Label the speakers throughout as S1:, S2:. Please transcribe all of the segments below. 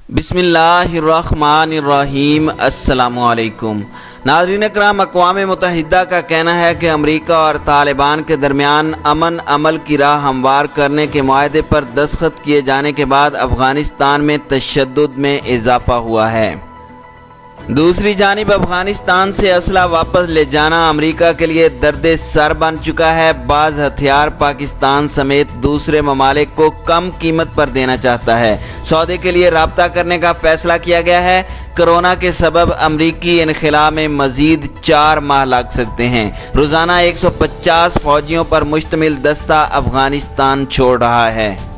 S1: बिस्मिल्लाहिर्रहमानिर्रहीम। अस्सलामु अलैकुम। नाज़रीन कराम, अक़वाम मुत्तहिदा का कहना है कि अमेरिका और तालिबान के दरमियान अमन अमल की राह हमवार करने के मुआहदे पर दस्तखत किए जाने के बाद अफ़गानिस्तान में तशद्दुद में इजाफ़ा हुआ है। दूसरी जानिब अफ़गानिस्तान से असला वापस ले जाना अमेरिका के लिए दर्द सर बन चुका है। बाज़ हथियार पाकिस्तान समेत दूसरे ममालिक को कम कीमत पर देना चाहता है। सौदे के लिए राब्ता करने का फैसला किया गया है। कोरोना के सबब अमरीकी इनखला में मजीद 4 माह लग सकते हैं। रोज़ाना 150 फौजियों पर मुश्तमिल दस्ता अफ़गानिस्तान छोड़ रहा है।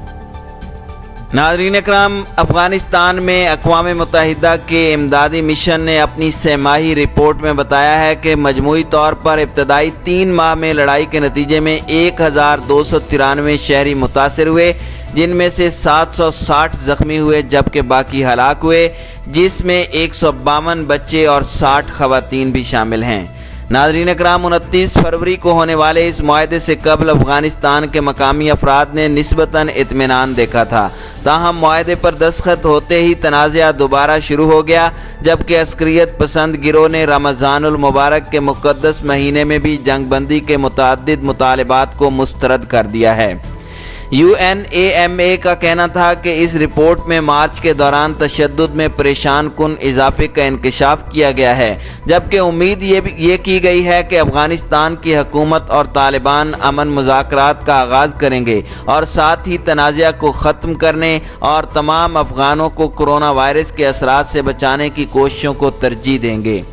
S1: नाज़रीन इकराम, अफ़गानिस्तान में अक़वाम मुत्तहिदा के इमदादी मिशन ने अपनी सहमाही रिपोर्ट में बताया है कि मजमूई तौर पर इब्तदाई 3 माह में लड़ाई के नतीजे में 1293 शहरी मुतासिर हुए, जिनमें से 760 ज़ख्मी हुए जबकि बाकी हलाक हुए, जिसमें 152 बच्चे और 60 ख़वातीन भी शामिल हैं। नाज़रीन कराम, 29 फरवरी को होने वाले इस मुआहदे से कबल अफ़गानिस्तान के मकामी अफराद ने निस्बतन इत्मीनान देखा था। ताहम मुआहदे पर दस्तखत होते ही तनाज़ा दोबारा शुरू हो गया, जबकि अस्करियत पसंद गिरोह ने रमज़ानुल मुबारक के मुक़द्दस महीने में भी जंगबंदी के मुतअद्दिद मुतालबात को मुस्तरद कर दिया है। UNAMA का कहना था कि इस रिपोर्ट में मार्च के दौरान तशद्दुद में परेशान कुन इजाफे का इंकशाफ किया गया है, जबकि उम्मीद ये की गई है कि अफ़गानिस्तान की हुकूमत और तालिबान अमन मुज़ाकरात का आगाज़ करेंगे और साथ ही तनाज़ा को ख़त्म करने और तमाम अफ़गानों को कोरोना वायरस के असरात से बचाने की कोशिशों को तरजीह देंगे।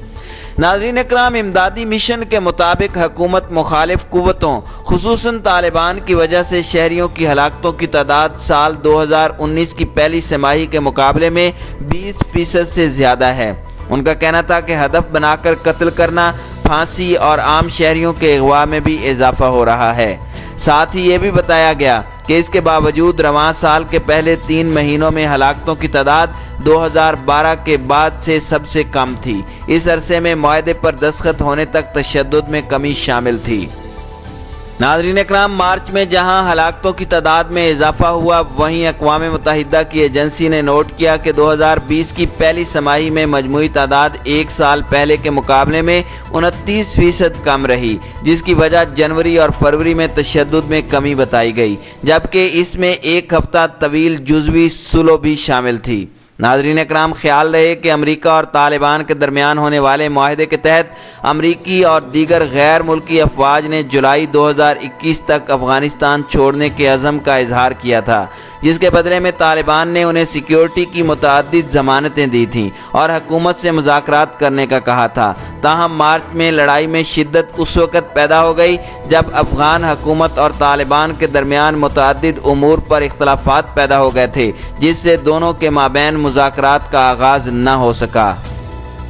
S1: नाज़रीन इकराम, इमदादी मिशन के मुताबिक हुकूमत मुखालिफ कुव्वतों खुसूसन तालिबान की वजह से शहरियों की हलाकतों की तादाद साल 2019 की पहली तिमाही के मुकाबले में 20% से ज़्यादा है। उनका कहना था कि हदफ बनाकर कत्ल करना, फांसी और आम शहरियों के अगवा में भी इजाफा हो रहा है। साथ ही ये भी बताया गया कि इसके बावजूद रवां साल के पहले 3 महीनों में हलाकतों की तादाद 2012 के बाद से सबसे कम थी। इस अरसे में मुआहदे पर दस्तखत होने तक तशद्दुद में कमी शामिल थी। नाज़रीन इकराम, मार्च में जहां हलाकतों की तादाद में इजाफा हुआ, वहीं अक़वाम मुत्तहिदा की एजेंसी ने नोट किया कि 2020 की पहली तिमाही में मजमूई तादाद 1 साल पहले के मुकाबले में 29% कम रही, जिसकी वजह जनवरी और फरवरी में तशद्दुद में कमी बताई गई, जबकि इसमें 1 हफ्ता तवील जुज़वी सुलह भी शामिल थी। नाज़रीन इकराम, ख्याल रहे कि अमेरिका और तालिबान के दरमियान होने वाले मुआहदे के तहत अमरीकी और दीगर गैर मुल्की अफवाज ने जुलाई 2021 तक अफ़गानिस्तान छोड़ने के अज़म का इजहार किया था, जिसके बदले में तालिबान ने उन्हें सिक्योरिटी की मुतअद्दिद ज़मानतें दी थीं और हुकूमत से मुज़ाकरात करने का कहा था। ताहम मार्च में लड़ाई में शिद्दत उस वक़्त पैदा हो गई जब अफ़गान हुकूमत और तालिबान के दरमियान मुतअद्दिद उमूर पर इख्तलाफात पैदा हो गए थे, जिससे दोनों के माबैन मुज़ाकरात का आगाज़ न हो सका।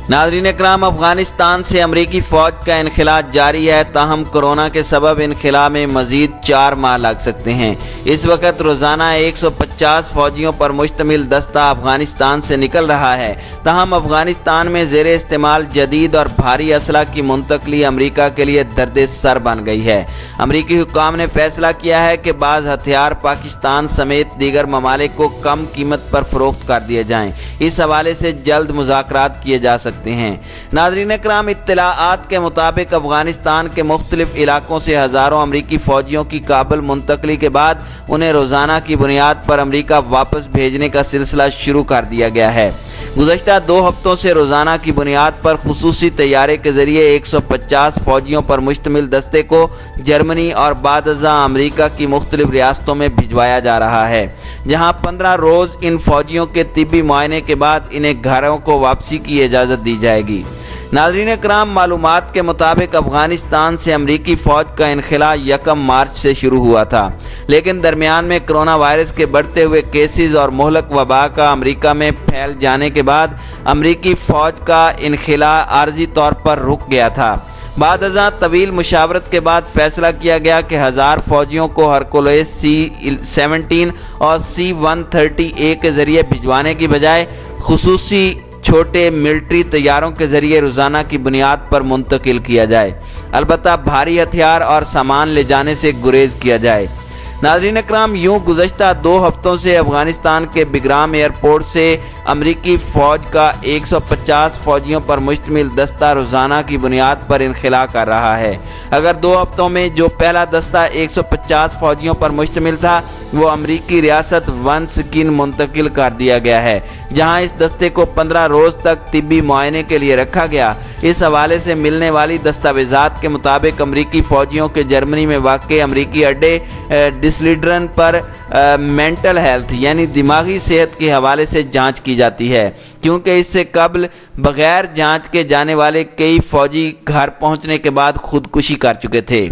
S1: नाज़रीन इकराम, अफ़गानिस्तान से अमरीकी फ़ौज का इनखला जारी है। ताहम कोरोना के सबब इनखला में मज़ीद 4 माह लग सकते हैं। इस वक्त रोज़ाना 150 फ़ौजियों पर मुश्तमिल दस्ता अफ़गानिस्तान से निकल रहा है। ताहम अफ़गानिस्तान में ज़ेर इस्तेमाल जदीद और भारी असला की मुंतकली अमरीका के लिए दर्द सर बन गई है। अमरीकी हुक्काम ने फैसला किया है कि बाज़ हथियार पाकिस्तान समेत दीगर ममालिक को कम कीमत पर फ़रोख्त कर दिए जाएँ। इस हवाले से जल्द मुज़ाकरात किए जा सकते हैं। नाज़रीन इकराम, इत्तलाआत के मुताबिक अफ़गानिस्तान के मुख्तलिफ इलाकों से हज़ारों अमरीकी फ़ौजियों की काबुल मुंतकली के बाद उन्हें रोज़ाना की बुनियाद पर अमरीका वापस भेजने का सिलसिला शुरू कर दिया गया है। गुज़श्ता 2 हफ्तों से रोज़ाना की बुनियाद पर खुसूसी तैयारे के ज़रिए 150 फ़ौजियों पर मुश्तमिल दस्ते को जर्मनी और बादअज़ा अमरीका की मुख्तलिफ रियासतों में भिजवाया जा रहा है, जहाँ 15 रोज़ इन फ़ौजियों के तिब्बी मुआयने के बाद इन्हें घरों को वापसी की इजाज़त दी जाएगी। नाज़रीन इकराम, मालूमात के मुताबिक अफ़गानिस्तान से अमरीकी फ़ौज का इनखला 1 मार्च से शुरू हुआ था, लेकिन दरमियान में कोरोना वायरस के बढ़ते हुए केसेस और मुहलक वबा का अमरीका में फैल जाने के बाद अमरीकी फ़ौज का इनखला आर्जी तौर पर रुक गया था। बादअज़ां तवील मुशावरत के बाद फैसला किया गया कि 1000 फ़ौजियों को हरकुलिस C-17 और C-130A के ज़रिए भिजवाने की बजाय खुसूसी छोटे मिलिट्री तैयारों के ज़रिए रोज़ाना की बुनियाद पर मुंतकिल किया जाए। अलबत्ता भारी हथियार और सामान ले जाने से गुरेज किया जाए। नाज़रीन इकराम, यूँ गुज़श्ता 2 हफ्तों से अफ़गानिस्तान के बिग्राम एयरपोर्ट से अमरीकी फ़ौज का 150 फ़ौजियों पर मुश्तमिल दस्ता रोज़ाना की बुनियाद पर इनखला कर रहा है। अगर 2 हफ्तों में जो पहला दस्ता 150 फ़ौजियों पर मुश्तमिल था वो अमरीकी रियासत वनस्किन मुंतकिल कर दिया गया है, जहां इस दस्ते को 15 रोज़ तक तिब्बी मुआयने के लिए रखा गया। इस हवाले से मिलने वाली दस्तावेज़ात के मुताबिक अमरीकी फ़ौजियों के जर्मनी में वाक़ अमरीकी अड्डे डिसलिडरन पर मेंटल हेल्थ यानी दिमागी सेहत के हवाले से जांच की जाती है, क्योंकि इससे कबल बगैर जांच के जाने वाले कई फ़ौजी घर पहुंचने के बाद खुदकुशी कर चुके थे।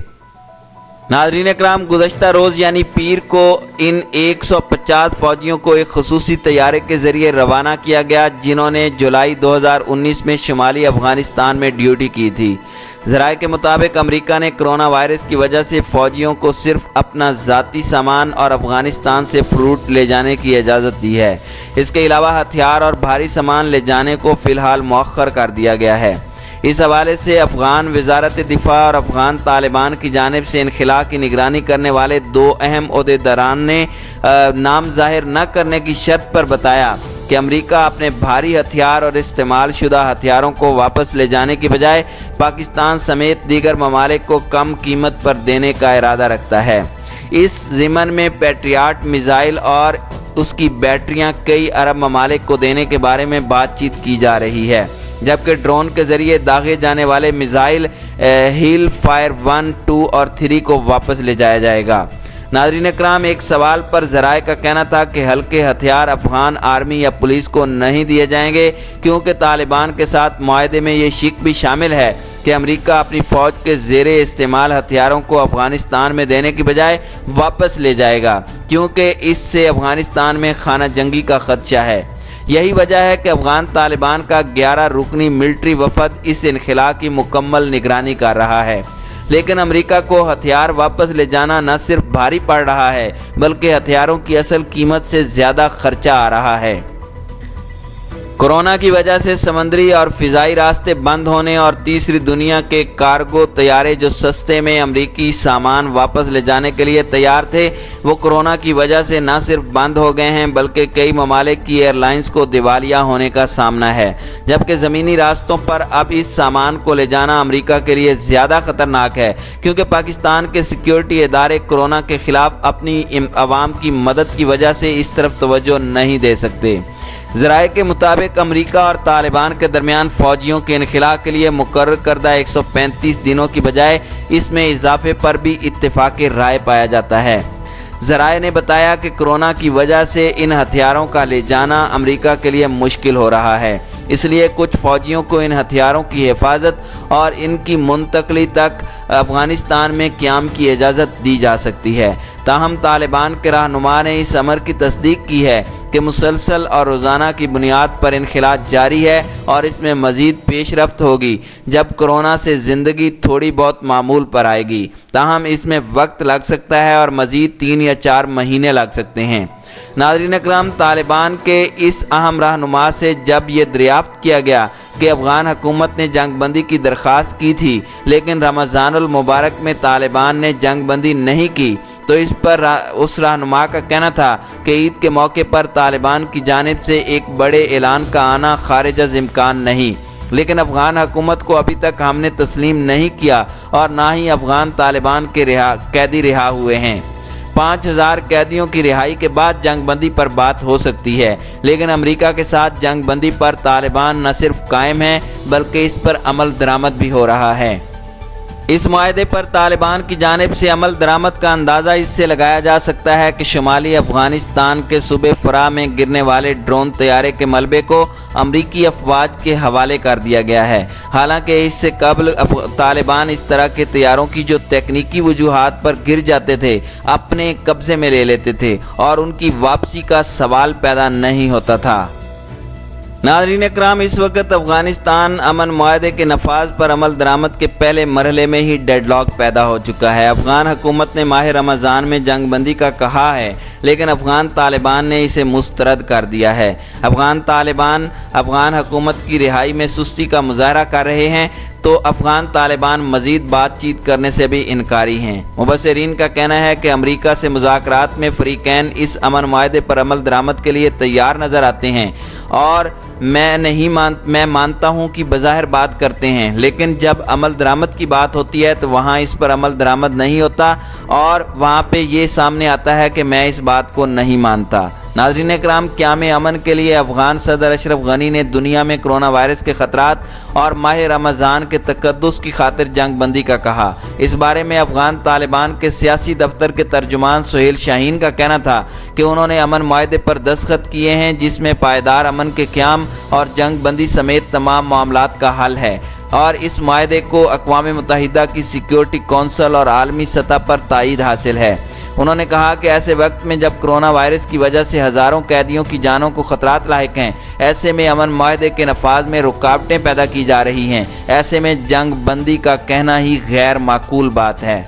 S1: नाज़रीन इकराम, गुज़श्ता रोज़ यानी पीर को इन 150 फ़ौजियों को एक ख़ुसूसी तैयारे के ज़रिए रवाना किया गया, जिन्होंने जुलाई 2019 में शुमाली अफ़गानिस्तान में ड्यूटी की थी। ज़राए के मुताबिक अमेरिका ने कोरोना वायरस की वजह से फ़ौजियों को सिर्फ अपना ज़ाती सामान और अफ़गानिस्तान से फ्रूट ले जाने की इजाज़त दी है। इसके अलावा हथियार और भारी सामान ले जाने को फ़िलहाल मौख़र कर दिया गया है। इस हवाले से अफ़गान वज़ारत दिफ़ा और अफ़गान तालिबान की जानिब से इनखला की निगरानी करने वाले 2 अहम ओहदेदारान ने नाम ज़ाहिर न करने की शर्त पर बताया कि अमेरिका अपने भारी हथियार और इस्तेमाल शुदा हथियारों को वापस ले जाने की बजाय पाकिस्तान समेत दीगर ममालिक को कम कीमत पर देने का इरादा रखता है। इस ज़िमन में पैट्रियट मिसाइल और उसकी बैटरियां कई अरब ममालिक को देने के बारे में बातचीत की जा रही है, जबकि ड्रोन के ज़रिए दागे जाने वाले मिसाइल हिल फायर 1, 2 और 3 को वापस ले जाया जाएगा। नाज़रीन इकराम, एक सवाल पर ज़राए का कहना था कि हल्के हथियार अफ़गान आर्मी या पुलिस को नहीं दिए जाएंगे, क्योंकि तालिबान के साथ मुआहदे में ये शिक भी शामिल है कि अमेरिका अपनी फ़ौज के ज़ेरे इस्तेमाल हथियारों को अफ़गानिस्तान में देने की बजाय वापस ले जाएगा, क्योंकि इससे अफ़गानिस्तान में खाना जंगी का ख़दशा है। यही वजह है कि अफ़गान तालिबान का 11 रुकनी मिलिट्री वफद इस इनखला की मुकम्मल निगरानी कर रहा है। लेकिन अमेरिका को हथियार वापस ले जाना न सिर्फ भारी पड़ रहा है, बल्कि हथियारों की असल कीमत से ज़्यादा खर्चा आ रहा है। कोरोना की वजह से समंदरी और फ़िज़ाई रास्ते बंद होने और तीसरी दुनिया के कार्गो तैयारे जो सस्ते में अमरीकी सामान वापस ले जाने के लिए तैयार थे, वो कोरोना की वजह से न सिर्फ बंद हो गए हैं, बल्कि कई ममालिक की एयरलाइंस को दिवालिया होने का सामना है। जबकि ज़मीनी रास्तों पर अब इस सामान को ले जाना अमरीका के लिए ज़्यादा ख़तरनाक है, क्योंकि पाकिस्तान के सिक्योरिटी इदारे कोरोना के ख़िलाफ़ अपनी आवाम की मदद की वजह से इस तरफ तवज्जो नहीं दे सकते। ज़राए के मुताबिक अमेरिका और तालिबान के दरमियान फ़ौजियों के इनखला के लिए मुकर्रर करदा 135 दिनों की बजाय इसमें इजाफे पर भी इत्तेफाक़ राय पाया जाता है। ज़राए ने बताया कि कोरोना की वजह से इन हथियारों का ले जाना अमेरिका के लिए मुश्किल हो रहा है, इसलिए कुछ फ़ौजियों को इन हथियारों की हिफाजत और इनकी मुंतकली तक अफ़गानिस्तान में क़याम की इजाज़त दी जा सकती है। ताहम तालिबान के रहनुमा ने इस अमर की तस्दीक की है कि मुसलसल और रोज़ाना की बुनियाद पर इनखला जारी है और इसमें मज़ीद पेशरफ्त होगी जब कोरोना से ज़िंदगी थोड़ी बहुत मामूल पर आएगी। ताहम इसमें वक्त लग सकता है और मज़ीद 3 या 4 महीने लग सकते हैं। नाज़रीन इकराम, तालिबान के इस अहम रहनुमा से जब ये दरियाफ्त किया गया कि अफ़गान हुकूमत ने जंगबंदी की दरख्वास्त की थी, लेकिन रमज़ानुल मुबारक में तालिबान ने जंगबंदी नहीं की, तो इस पर उस रहनुमा का कहना था कि ईद के मौके पर तालिबान की जानिब से एक बड़े ऐलान का आना खारिज अज़ इम्कान नहीं। लेकिन अफ़गान हुकूमत को अभी तक हमने तस्लीम नहीं किया और ना ही अफ़गान तालिबान के कैदी रिहा हुए हैं। 5000 कैदियों की रिहाई के बाद जंगबंदी पर बात हो सकती है, लेकिन अमेरिका के साथ जंगबंदी पर तालिबान न सिर्फ कायम है बल्कि इस पर अमल दरामद भी हो रहा है। इस मुआहदे पर तालिबान की जानिब से अमल दरामद का अंदाज़ा इससे लगाया जा सकता है कि शुमाली अफ़गानिस्तान के सूबे फ़रा में गिरने वाले ड्रोन तैयारे के मलबे को अमरीकी अफवाज के हवाले कर दिया गया है। हालांकि इससे कबल तालिबान इस तरह के तैयारों की जो तकनीकी वजूहात पर गिर जाते थे अपने कब्ज़े में ले लेते थे और उनकी वापसी का सवाल पैदा नहीं होता था। नाज़रीन इकराम, इस वक्त अफ़गानिस्तान अमन मुआहदे के नफाज पर अमल दरामद के पहले मरहले में ही डेडलॉक पैदा हो चुका है। अफ़गान हुकूमत ने माह रमज़ान में जंगबंदी का कहा है, लेकिन अफ़गान तालिबान ने इसे मुस्तरद कर दिया है। अफ़गान तालिबान अफ़गान हुकूमत की रिहाई में सुस्ती का मुज़ाहरा कर रहे हैं। तो अफगान तालिबान मजीद बातचीत करने से भी इनकारी हैं। मुबस्सिरीन का कहना है कि अमेरिका से मुज़ाकरात में फ़रीक़ैन इस अमन मुआहदे पर अमल दरामद के लिए तैयार नज़र आते हैं और मैं मानता हूं कि बज़ाहिर बात करते हैं, लेकिन जब अमल दरामद की बात होती है तो वहां इस पर अमल दरामद नहीं होता और वहां पे ये सामने आता है कि मैं इस बात को नहीं मानता। नाज़रीन इकराम, क़याम अमन के लिए अफ़गान सदर अशरफ गनी ने दुनिया में कोरोना वायरस के ख़तरात और माह रमज़ान के तक़द्दुस की खातिर जंग बंदी का कहा। इस बारे में अफ़गान तालिबान के सियासी दफ्तर के तर्जुमान सुहेल शाहीन का कहना था कि उन्होंने अमन मुआहदे पर दस्तखत किए हैं जिसमें पायदार अमन के क़याम और जंग बंदी समेत तमाम मामलात का हल है और इस मुआहदे को अक़वाम मुत्तहिदा की सिक्योरिटी कौंसिल और आलमी सतह पर तायीद हासिल है। उन्होंने कहा कि ऐसे वक्त में जब कोरोना वायरस की वजह से हज़ारों कैदियों की जानों को ख़तरात लाहिक हैं, ऐसे में अमन मुआहदे के नफाज में रुकावटें पैदा की जा रही हैं। ऐसे में जंग बंदी का कहना ही गैर माकूल बात है।